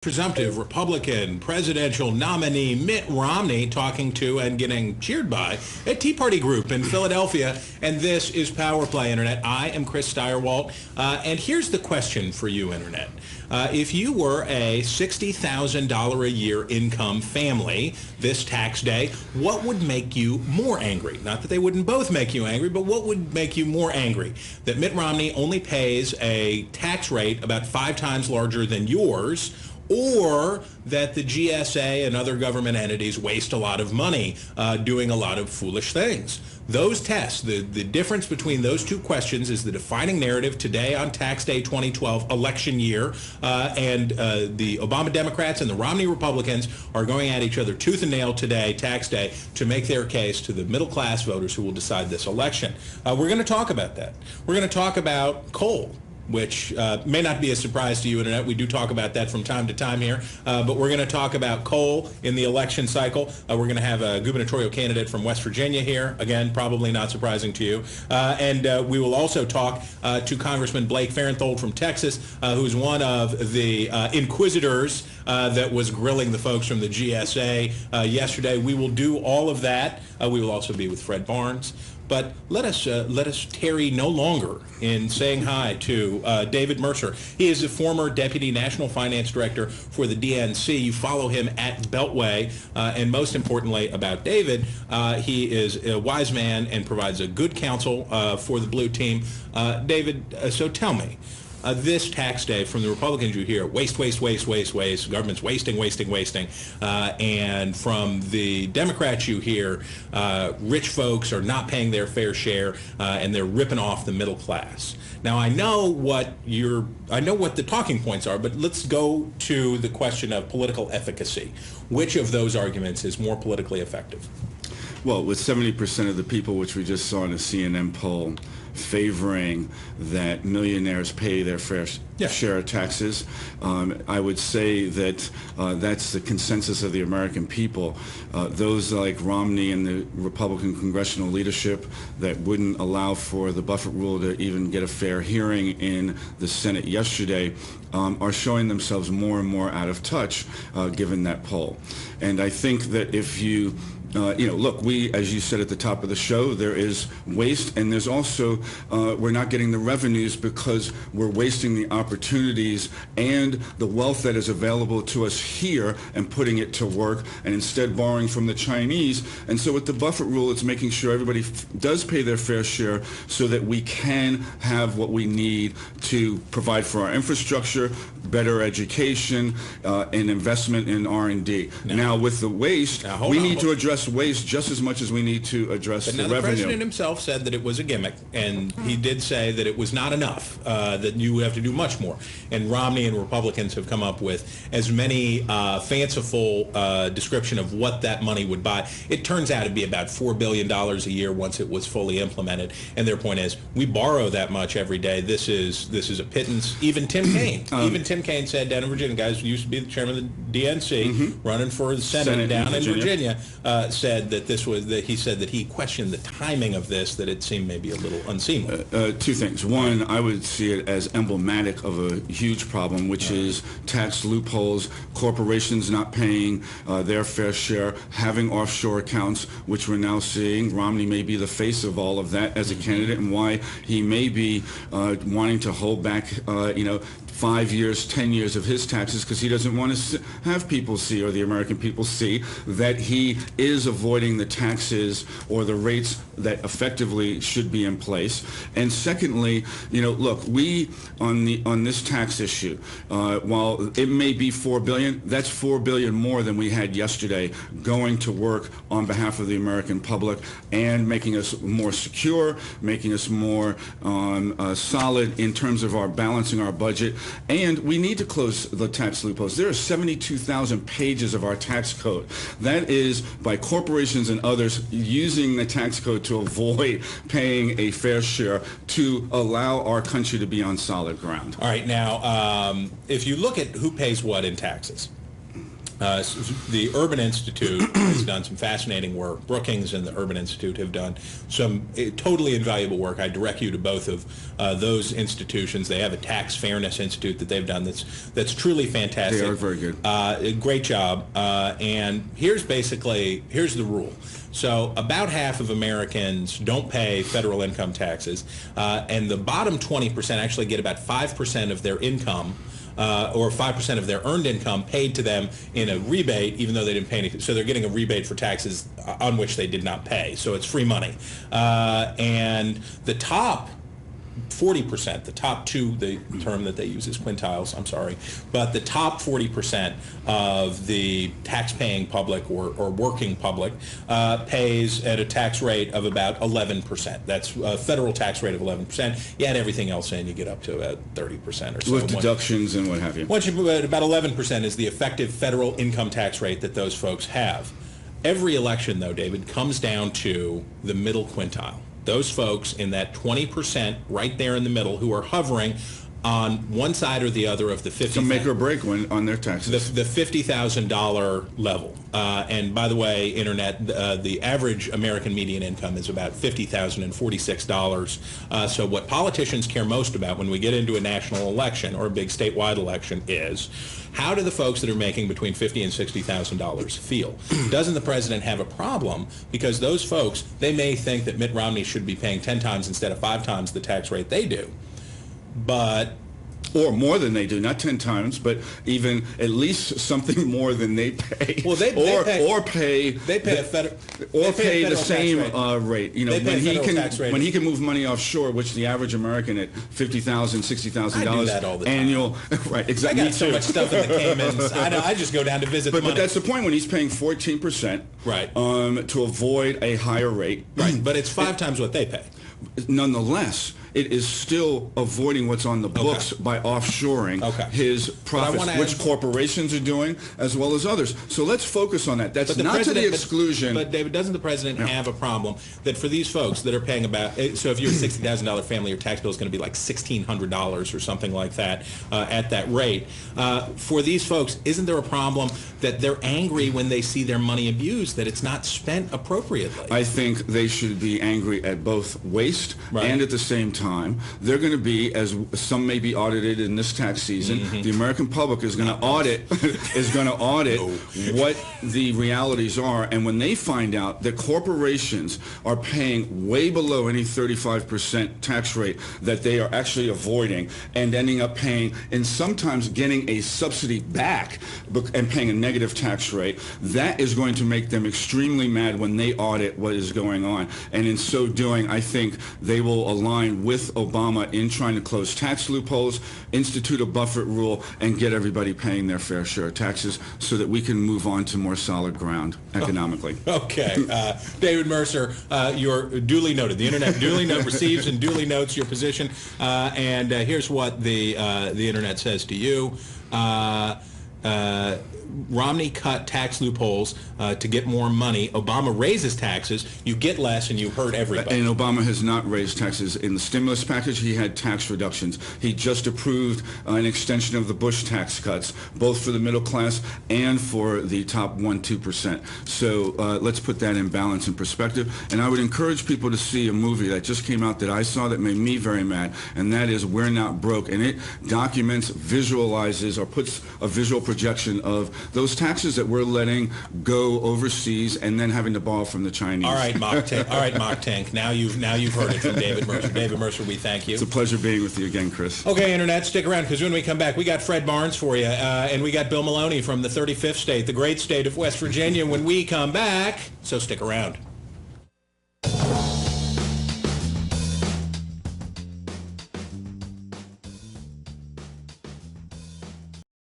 Presumptive Republican presidential nominee Mitt Romney talking to and getting cheered by a Tea Party group in Philadelphia. And this is Power Play Internet. I am Chris Steyerwalt. And here's the question for you, Internet. If you were a $60,000 a year income family this tax day, what would make you more angry? Not that they wouldn't both make you angry, but what would make you more angry? That Mitt Romney only pays a tax rate about 5 times larger than yours, or that the GSA and other government entities waste a lot of money doing a lot of foolish things. Those tests, the difference between those two questions is the defining narrative today on tax day 2012 election year, and the Obama Democrats and the Romney Republicans are going at each other tooth and nail today, tax day, to make their case to the middle class voters who will decide this election. We're going to talk about that. We're going to talk about coal, which may not be a surprise to you, Internet. We do talk about that from time to time here. But we're going to talk about coal in the election cycle. We're going to have a gubernatorial candidate from West Virginia here. Again, probably not surprising to you. And we will also talk to Congressman Blake Farenthold from Texas, who's one of the inquisitors that was grilling the folks from the GSA yesterday. We will do all of that. We will also be with Fred Barnes. But let us tarry no longer in saying hi to David Mercer. He is a former Deputy National Finance Director for the DNC. You follow him at Beltway. And most importantly about David, he is a wise man and provides a good counsel for the blue team. David, so tell me, this tax day from the Republicans you hear, waste, waste, waste, waste, waste, government's wasting, wasting, wasting. And from the Democrats you hear, rich folks are not paying their fair share and they're ripping off the middle class. Now, I know what the talking points are, but let's go to the question of political efficacy. Which of those arguments is more politically effective? Well, with 70% of the people, which we just saw in a CNN poll, favoring that millionaires pay their fair share of taxes, I would say that that's the consensus of the American people. Those like Romney and the Republican congressional leadership that wouldn't allow for the Buffett rule to even get a fair hearing in the Senate yesterday are showing themselves more and more out of touch given that poll. And I think that if you look, as you said at the top of the show, there is waste, and there's also, we're not getting the revenues because we're wasting the opportunities and the wealth that is available to us here and putting it to work, and instead borrowing from the Chinese. And so with the Buffett rule, it's making sure everybody does pay their fair share so that we can have what we need to provide for our infrastructure, better education, and investment in R&D. Now, with the waste, we need to address waste just as much as we need to address the revenue. The president himself said that it was a gimmick, and he did say that it was not enough, that you have to do much more. And Romney and Republicans have come up with as many fanciful description of what that money would buy. It turns out to be about $4 billion a year once it was fully implemented. And their point is, we borrow that much every day. This is a pittance. Even Tim Kaine said down in Virginia, guys used to be the chairman of the DNC, running for the Senate down in Virginia, said that he said that he questioned the timing of this, that it seemed maybe a little unseemly. Two things. One, I would see it as emblematic of a huge problem, which is tax loopholes, corporations not paying their fair share, having offshore accounts, which we're now seeing. Romney may be the face of all of that as a candidate, and why he may be wanting to hold back, 5 years, 10 years of his taxes, because he doesn't want to have people see, or the American people see, that he is avoiding the taxes or the rates that effectively should be in place. And secondly, look, we on this tax issue, while it may be $4 billion, that's $4 billion more than we had yesterday going to work on behalf of the American public and making us more secure, making us more solid in terms of our balancing our budget. And we need to close the tax loopholes. There are 72,000 pages of our tax code. That is by corporations and others using the tax code to avoid paying a fair share to allow our country to be on solid ground. All right. Now, if you look at who pays what in taxes, The Urban Institute has done some fascinating work. Brookings and the Urban Institute have done some totally invaluable work. I direct you to both of those institutions. They have a tax fairness institute that they've done that's truly fantastic. They are very good. Great job. And here's the rule. So about half of Americans don't pay federal income taxes, and the bottom 20% actually get about 5% of their income, or 5% of their earned income paid to them in a rebate, even though they didn't pay anything. So they're getting a rebate for taxes on which they did not pay. So it's free money. And the top 40%, the top two, the term that they use is quintiles, I'm sorry, but the top 40% of the tax-paying public or working public pays at a tax rate of about 11%. That's a federal tax rate of 11%. You add everything else in, you get up to about 30% or so. With deductions and what have you. Once you about 11% is the effective federal income tax rate that those folks have. Every election, though, David, comes down to the middle quintile. Those folks in that 20% right there in the middle who are hovering on one side or the other of the 50. To make or break on their taxes. The $50,000 level. And by the way, Internet, the average American median income is about $50,046. So what politicians care most about when we get into a national election or a big statewide election is how do the folks that are making between $50,000 and $60,000 feel? Doesn't the president have a problem? Because those folks, they may think that Mitt Romney should be paying 10 times instead of 5 times the tax rate they do. But or more than they do, not 10 times, but even at least something more than they pay. Well, they pay the same rate. You know, when he can move money offshore, which the average American at $50,000, $60,000 annual, right? Exactly. I got so much stuff in the Caymans. I just go down to visit. But that's the point when he's paying 14%, right? To avoid a higher rate, right? But it's 5 times what they pay. Nonetheless, it is still avoiding what's on the books by offshoring his profits, which corporations are doing, as well as others. So let's focus on that. That's not to the exclusion. But David, doesn't the president have a problem that for these folks that are paying about, so if you're a $60,000 family, your tax bill is going to be like $1,600 or something like that at that rate. For these folks, isn't there a problem that they're angry when they see their money abused, that it's not spent appropriately? I think they should be angry at both waste and at the same time. They're going to be, as some may be audited in this tax season, the American public is going to audit what the realities are, and when they find out that corporations are paying way below any 35% tax rate that they are actually avoiding and ending up paying and sometimes getting a subsidy back and paying a negative tax rate, that is going to make them extremely mad when they audit what is going on. And in so doing, I think they will align with Obama in trying to close tax loopholes, institute a Buffett rule, and get everybody paying their fair share of taxes so that we can move on to more solid ground economically. Okay. David Mercer, you're duly noted. The Internet duly receives and duly notes your position. And here's what the Internet says to you. Romney cut tax loopholes to get more money. Obama raises taxes. You get less, and you hurt everybody. And Obama has not raised taxes. In the stimulus package, he had tax reductions. He just approved an extension of the Bush tax cuts, both for the middle class and for the top 1-2%. So let's put that in balance and perspective. And I would encourage people to see a movie that just came out that I saw that made me very mad, and that is We're Not Broke. And it documents, visualizes, or puts a visual projection of those taxes that we're letting go overseas and then having to borrow from the Chinese. All right, Mock Tank. Now you've heard it from David Mercer. David Mercer, we thank you. It's a pleasure being with you again, Chris. Okay, Internet, stick around, because when we come back, we got Fred Barnes for you, and we got Bill Maloney from the 35th state, the great state of West Virginia, when we come back. So stick around.